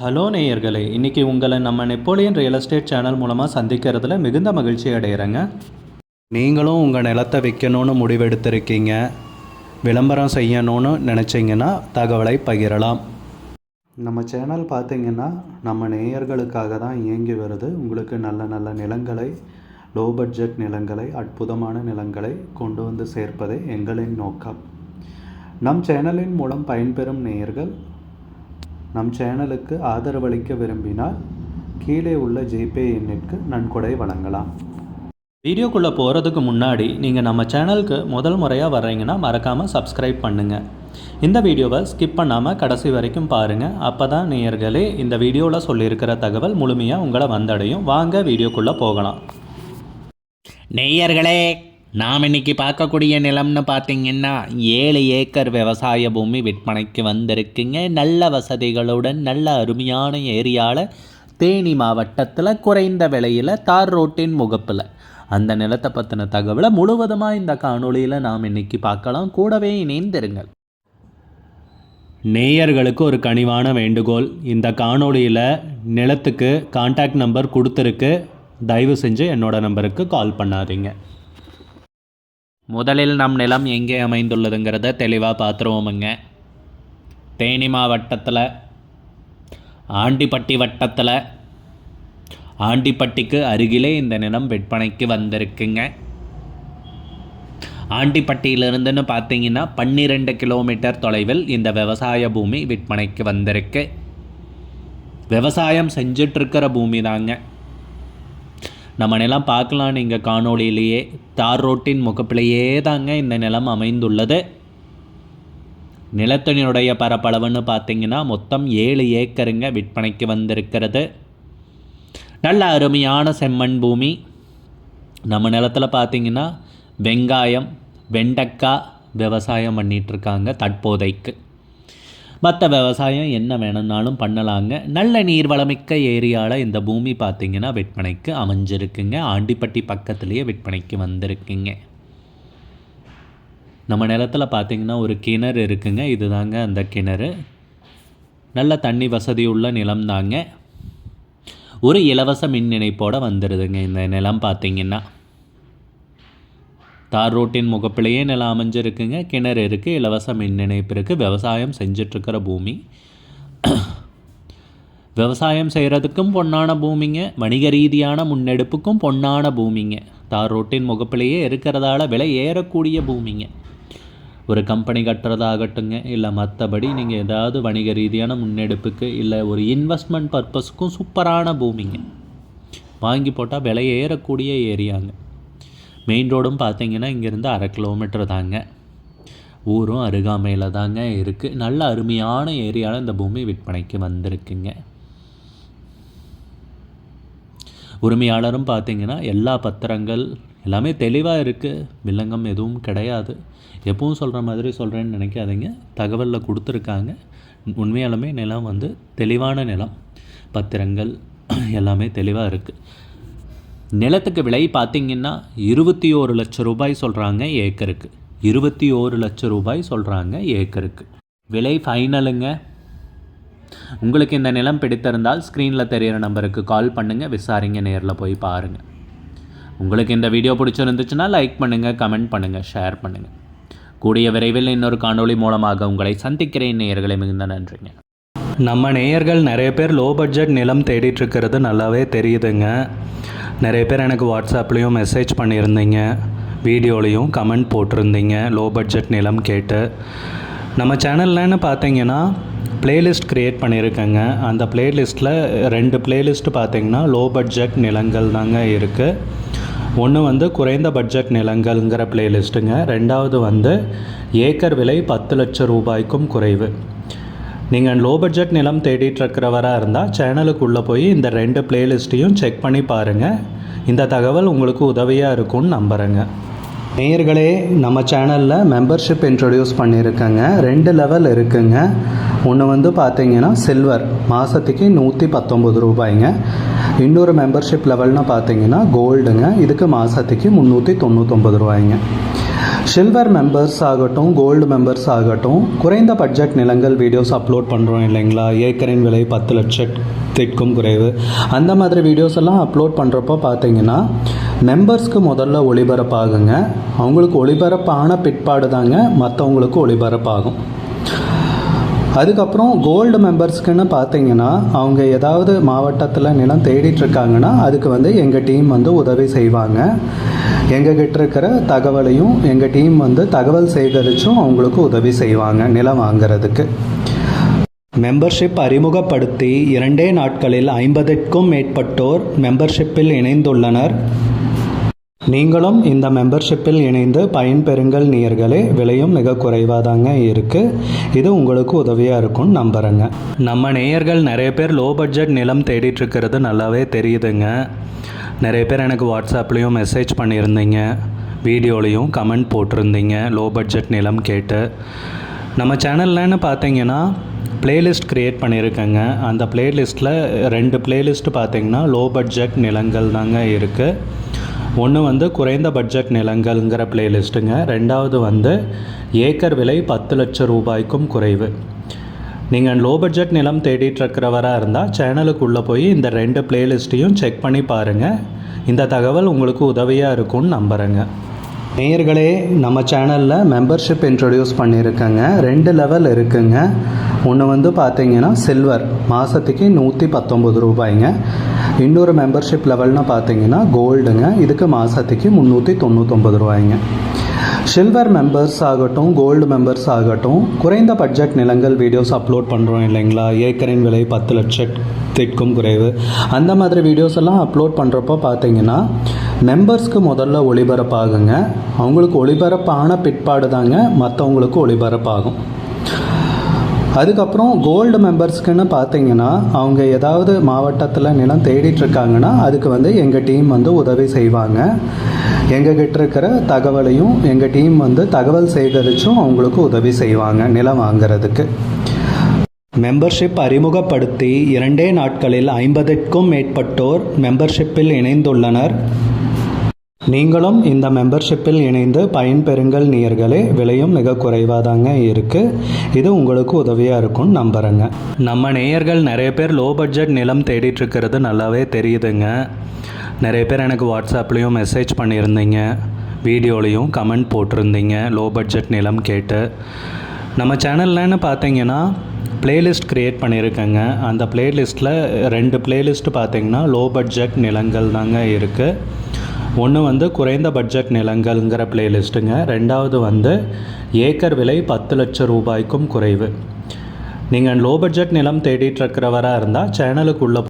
Hello நேயர்களே, இன்றைக்கி உங்களை நம்ம நெப்போலியன் ரியல் எஸ்டேட் சேனல் மூலமாக சந்திக்கிறதுல மிகுந்த மகிழ்ச்சி அடைகிறேங்க. நீங்களும் உங்கள் நிலத்தை விற்கணும்னு முடிவெடுத்திருக்கீங்க, விளம்பரம் செய்யணும்னு நினச்சிங்கன்னா தகவலை பகிரலாம். நம்ம சேனல் பார்த்திங்கன்னா நம்ம நேயர்களுக்காக தான் இயங்கி வருது. உங்களுக்கு நல்ல நல்ல நிலங்களை, லோ பட்ஜெட் நிலங்களை, அற்புதமான நிலங்களை கொண்டு வந்து சேர்ப்பதே எங்களின் நோக்கம். நம் சேனலின் மூலம் பயன்பெறும் நேயர்கள் நம் சேனலுக்கு ஆதரவளிக்க விரும்பினால் கீழே உள்ள ஜிபே எண்ணிற்கு நன்கொடை வழங்கலாம். வீடியோக்குள்ளே போகிறதுக்கு முன்னாடி நீங்கள் நம்ம சேனலுக்கு முதல் முறையாக வர்றீங்கன்னா மறக்காமல் சப்ஸ்கிரைப் பண்ணுங்கள். இந்த வீடியோவை ஸ்கிப் பண்ணாமல் கடைசி வரைக்கும் பாருங்கள். அப்போ தான் நேயர்களே இந்த வீடியோவில் சொல்லியிருக்கிற தகவல் முழுமையாக உங்களை வந்தடையும். வாங்க வீடியோக்குள்ளே போகலாம். நேயர்களே, நாம் இன்றைக்கி பார்க்கக்கூடிய நிலம்னு பார்த்திங்கன்னா 7 ஏக்கர் விவசாய பூமி விற்பனைக்கு வந்திருக்குங்க. நல்ல வசதிகளுடன் நல்ல அருமையான ஏரியாவில் தேனி மாவட்டத்தில் குறைந்த விலையில் தார் ரோட்டின் முகப்பில் அந்த நிலத்தை பற்றின தகவலை முழுவதுமாக இந்த காணொளியில் நாம் இன்றைக்கி பார்க்கலாம். கூடவே இணைந்திருங்கள். நேயர்களுக்கு ஒரு கனிவான வேண்டுகோள், இந்த காணொளியில் நிலத்துக்கு கான்டாக்ட் நம்பர் கொடுத்துருக்கு, தயவு செஞ்சு என்னோடய நம்பருக்கு கால் பண்ணாதீங்க. முதலில் நம் நிலம் எங்கே அமைந்துள்ளதுங்கிறத தெளிவாக பார்த்துருவோமுங்க. தேனி மாவட்டத்தில் ஆண்டிப்பட்டி வட்டத்தில் ஆண்டிப்பட்டிக்கு அருகிலே இந்த நிலம் விற்பனைக்கு வந்திருக்குங்க. ஆண்டிப்பட்டியிலிருந்துன்னு பார்த்தீங்கன்னா 12 கிலோமீட்டர் தொலைவில் இந்த விவசாய பூமி விற்பனைக்கு வந்திருக்கு. விவசாயம் செஞ்சிட்ருக்கிற பூமி தாங்க. நம்ம நிலம் பார்க்கலாம், நீங்கள் காணொளியிலேயே தார் ரோட்டின் முகப்பிலேயே தாங்க இந்த நிலம் அமைந்துள்ளது. நிலத்தினுடைய பரப்பளவுன்னு பார்த்தீங்கன்னா மொத்தம் 7 ஏக்கருங்க விற்பனைக்கு வந்திருக்கிறது. நல்ல அருமையான செம்மண் பூமி. நம்ம நிலத்தில் பார்த்தீங்கன்னா வெங்காயம், வெண்டைக்காய் விவசாயம் பண்ணிகிட்ருக்காங்க தற்போதைக்கு. மற்ற விவசாயம் என்ன வேணும்னாலும் பண்ணலாங்க. நல்ல நீர்வளமிக்க ஏரியாவில் இந்த பூமி பார்த்திங்கன்னா விற்பனைக்கு அமைஞ்சிருக்குங்க. ஆண்டிப்பட்டி பக்கத்துலேயே விற்பனைக்கு வந்திருக்குங்க. நம்ம நிலத்தில் பார்த்திங்கன்னா ஒரு கிணறு இருக்குங்க. இது தாங்க அந்த கிணறு. நல்ல தண்ணி வசதி உள்ள நிலம் தாங்க. ஒரு இலவச மின் இணைப்போடு வந்துடுதுங்க இந்த நிலம். பார்த்திங்கன்னா தார் ரோட்டின் முகப்பிலேயே நிலம் அமைஞ்சிருக்குங்க. கிணறு இருக்குது, இலவச மின் இணைப்பு இருக்குது. விவசாயம் செஞ்சிட்ருக்கிற பூமி. விவசாயம் செய்கிறதுக்கும் பொன்னான பூமிங்க, வணிக ரீதியான முன்னெடுப்புக்கும் பொன்னான பூமிங்க. தார் ரோட்டின் முகப்பிலேயே இருக்கிறதால விலை ஏறக்கூடிய பூமிங்க. ஒரு கம்பெனி கட்டுறதாகட்டுங்க, இல்லை மற்றபடி நீங்கள் ஏதாவது வணிக ரீதியான முன்னெடுப்புக்கு இல்லை ஒரு இன்வெஸ்ட்மெண்ட் பர்பஸ்க்கும் சூப்பரான பூமிங்க. வாங்கி போட்டால் விலை ஏறக்கூடிய ஏரியாங்க. மெயின் ரோடும் பார்த்திங்கன்னா இங்கேருந்து 1/2 கிலோமீட்டர் தாங்க. ஊரும் அருகாமையில் தாங்க இருக்குது. நல்ல அருமையான ஏரியாவில் இந்த பூமி விற்பனைக்கு வந்திருக்குங்க. உரிமையாளரும் பார்த்திங்கன்னா எல்லா பத்திரங்கள் எல்லாமே தெளிவாக இருக்குது. வில்லங்கம் எதுவும் கிடையாது. எப்பவும் சொல்கிற மாதிரி சொல்கிறேன்னு நினைக்காதீங்க. தகவலில் கொடுத்துருக்காங்க. உண்மையாலுமே நிலம் தெளிவான நிலம். பத்திரங்கள் எல்லாமே தெளிவாக இருக்குது. நிலத்துக்கு விலை பார்த்திங்கன்னா 21 லட்சம் ரூபாய் சொல்கிறாங்க ஏக்கருக்கு. 21 லட்சம் ரூபாய் சொல்கிறாங்க ஏக்கருக்கு. விலை ஃபைனலுங்க. உங்களுக்கு இந்த நிலம் பிடித்திருந்தால் ஸ்க்ரீனில் தெரிகிற நம்பருக்கு கால் பண்ணுங்கள், விசாரிங்க, நேரில் போய் பாருங்கள். உங்களுக்கு இந்த வீடியோ பிடிச்சிருந்துச்சுன்னா லைக் பண்ணுங்கள், கமெண்ட் பண்ணுங்கள், ஷேர் பண்ணுங்கள். கூடிய விரைவில் இன்னொரு காணொளி மூலமாக உங்களை சந்திக்கிறேன். நேயர்களை மிகுந்த நன்றிங்க. நம்ம நேயர்கள் நிறைய பேர் லோ பட்ஜெட் நிலம் தேடிட்டுருக்கிறது நல்லாவே தெரியுதுங்க. நிறைய பேர் எனக்கு வாட்ஸ்அப்லேயும் மெசேஜ் பண்ணியிருந்தீங்க, வீடியோலையும் கமெண்ட் போட்டிருந்தீங்க லோ பட்ஜெட் நிலம் கேட்டு. நம்ம சேனல்லன்னு பார்த்தீங்கன்னா ப்ளேலிஸ்ட் க்ரியேட் பண்ணியிருக்கேங்க. அந்த ப்ளேலிஸ்ட்டில் 2 ப்ளேலிஸ்ட்டு பார்த்திங்கன்னா லோ பட்ஜெட் நிலங்கள் தாங்க இருக்குது. ஒன்று குறைந்த பட்ஜெட் நிலங்கள்ங்கிற ப்ளேலிஸ்ட்டுங்க. ரெண்டாவது ஏக்கர் விலை 10 லட்சம் ரூபாய்க்கும் குறைவு. நீங்கள் லோ பட்ஜெட் நிலம் தேடிட்டுருக்கிறவராக இருந்தால் சேனலுக்குள்ளே போய் இந்த 2 ப்ளேலிஸ்ட்டையும் செக் பண்ணி பாருங்கள். இந்த தகவல் உங்களுக்கு உதவியாக இருக்கும்னு நம்புகிறேங்க. நேயர்களே, நம்ம சேனலில் மெம்பர்ஷிப் இன்ட்ரடியூஸ் பண்ணியிருக்கேங்க. 2 லெவல் இருக்குங்க. ஒன்று பார்த்தீங்கன்னா சில்வர், மாதத்துக்கு 119 ரூபாய்ங்க. இன்னொரு மெம்பர்ஷிப் லெவல்னு பார்த்தீங்கன்னா கோல்டுங்க. இதுக்கு மாதத்துக்கு 399 ரூபாய்ங்க. சில்வர் மெம்பர்ஸ் ஆகட்டும், கோல்டு மெம்பர்ஸ் ஆகட்டும், குறைந்த பட்ஜெட் நிலங்கள் வீடியோஸ் அப்லோட் பண்ணுறோம் இல்லைங்களா? ஏக்கரின் விலை 10 லட்சத்திற்கும் குறைவு, அந்த மாதிரி வீடியோஸ் எல்லாம் அப்லோட் பண்ணுறப்போ பார்த்தீங்கன்னா மெம்பர்ஸ்க்கு முதல்ல ஒளிபரப்பாகுங்க. அவங்களுக்கு ஒளிபரப்பான பிற்பாடு தாங்க மற்றவங்களுக்கு ஒளிபரப்பாகும். அதுக்கப்புறம் கோல்டு மெம்பர்ஸ்க்குன்னு பார்த்தீங்கன்னா அவங்க ஏதாவது மாவட்டத்தில் நிலம் தேடிட்டுருக்காங்கன்னா அதுக்கு எங்கள் டீம் உதவி செய்வாங்க. எங்ககிட்ட இருக்கிற தகவலையும் எங்கள் டீம் தகவல் சேகரித்தும் அவங்களுக்கு உதவி செய்வாங்க நிலம் வாங்கிறதுக்கு. மெம்பர்ஷிப் அறிமுகப்படுத்தி 2 நாட்களில் 50க்கும் மேற்பட்டோர் மெம்பர்ஷிப்பில் இணைந்துள்ளனர். நீங்களும் இந்த மெம்பர்ஷிப்பில் இணைந்து பயன்பெறுங்கள் நேயர்களே. விலையும் மிக குறைவாக தாங்க இருக்குது. இது உங்களுக்கு உதவியாக இருக்கும்னு நம்புகிறேங்க. நம்ம நேயர்கள் நிறைய பேர் லோ பட்ஜெட் நிலம் தேடிட்டுருக்கிறது நல்லாவே தெரியுதுங்க. நிறைய பேர் எனக்கு வாட்ஸ்அப்லேயும் மெசேஜ் பண்ணியிருந்தீங்க, வீடியோலையும் கமெண்ட் போட்டிருந்தீங்க லோ பட்ஜெட் நிலம் கேட்டு. நம்ம சேனல்லன்னு பார்த்தீங்கன்னா பிளேலிஸ்ட் க்ரியேட் பண்ணியிருக்கேங்க. அந்த பிளேலிஸ்ட்டில் 2 பிளேலிஸ்ட்டு பார்த்தீங்கன்னா லோ பட்ஜெட் நிலங்கள் தாங்க இருக்குது. ஒன்று குறைந்த பட்ஜெட் நிலங்கள்ங்கிற பிளேலிஸ்ட்டுங்க. ரெண்டாவது ஏக்கர் விலை 10 லட்சம் ரூபாய்க்கும் குறைவு. நீங்கள் லோ பட்ஜெட் நிலம் தேடிட்டுருக்கிறவராக இருந்தால் சேனலுக்குள்ளே போய் இந்த 2 பிளேலிஸ்ட்டையும் செக் பண்ணி பாருங்கள். இந்த தகவல் உங்களுக்கு உதவியாக இருக்கும்னு நம்புகிறேங்க. நேயர்களே, நம்ம சேனலில் மெம்பர்ஷிப் இன்ட்ரடியூஸ் பண்ணியிருக்கேங்க. 2 லெவல் இருக்குங்க. ஒன்று பார்த்தீங்கன்னா சில்வர், மாதத்துக்கு 119 ரூபாய்ங்க. இன்னொரு மெம்பர்ஷிப் லெவல்னு பார்த்தீங்கன்னா கோல்டுங்க, இதுக்கு மாதத்துக்கு 399 ரூபாய்ங்க. சில்வர் மெம்பர்ஸ் ஆகட்டும், கோல்டு மெம்பர்ஸ் ஆகட்டும், குறைந்த பட்ஜெட் நிலங்கள் வீடியோஸ் அப்லோட் பண்ணுறோம் இல்லைங்களா? ஏக்கரின் விலை 10 லட்சத்திற்கும் குறைவு, அந்த மாதிரி வீடியோஸ் எல்லாம் அப்லோட் பண்ணுறப்போ பார்த்தீங்கன்னா மெம்பர்ஸ்க்கு முதல்ல ஒளிபரப்பாகுங்க. அவங்களுக்கு ஒளிபரப்பான பிற்பாடு தாங்க மற்றவங்களுக்கு ஒளிபரப்பாகும். அதுக்கப்புறம் கோல்டு மெம்பர்ஸ்க்குன்னு பார்த்தீங்கன்னா அவங்க ஏதாவது மாவட்டத்தில் நிலம் தேடிட்டுருக்காங்கன்னா அதுக்கு எங்கள் டீம் உதவி செய்வாங்க. எங்ககிட்ட இருக்கிற தகவலையும் எங்கள் டீம் தகவல் சேகரித்தும் அவங்களுக்கு உதவி செய்வாங்க நிலம் வாங்கிறதுக்கு. மெம்பர்ஷிப் அறிமுகப்படுத்தி 2 நாட்களில் 50க்கும் மேற்பட்டோர் மெம்பர்ஷிப்பில் இணைந்துள்ளனர். நீங்களும் இந்த மெம்பர்ஷிப்பில் இணைந்து பயன்பெறுங்கள் நேயர்களே. விலையும் மிக குறைவாக தாங்க இருக்குது. இது உங்களுக்கு உதவியாக இருக்கும்னு நம்புகிறேங்க. நம்ம நேயர்கள் நிறைய பேர் லோ பட்ஜெட் நிலம் தேடிட்டுருக்கிறது நல்லாவே தெரியுதுங்க. நிறைய பேர் எனக்கு வாட்ஸ்அப்லேயும் மெசேஜ் பண்ணியிருந்தீங்க, வீடியோலையும் கமெண்ட் போட்டிருந்தீங்க லோ பட்ஜெட் நிலம் கேட்டு. நம்ம சேனல்லன்னு பார்த்தீங்கன்னா பிளேலிஸ்ட் க்ரியேட் பண்ணியிருக்கேங்க. அந்த பிளேலிஸ்ட்டில் 2 பிளேலிஸ்ட்டு பார்த்தீங்கன்னா லோ பட்ஜெட் நிலங்கள் தாங்க இருக்குது. ஒன்று குறைந்த பட்ஜெட் நிலங்கள்ங்கிற பிளேலிஸ்ட்டுங்க. ரெண்டாவது ஏக்கர் விலை 10 லட்சம் ரூபாய்க்கும் குறைவு. நீங்கள் லோ பட்ஜெட் நிலம் தேடிட்டுருக்கிறவராக இருந்தால் சேனலுக்குள்ளே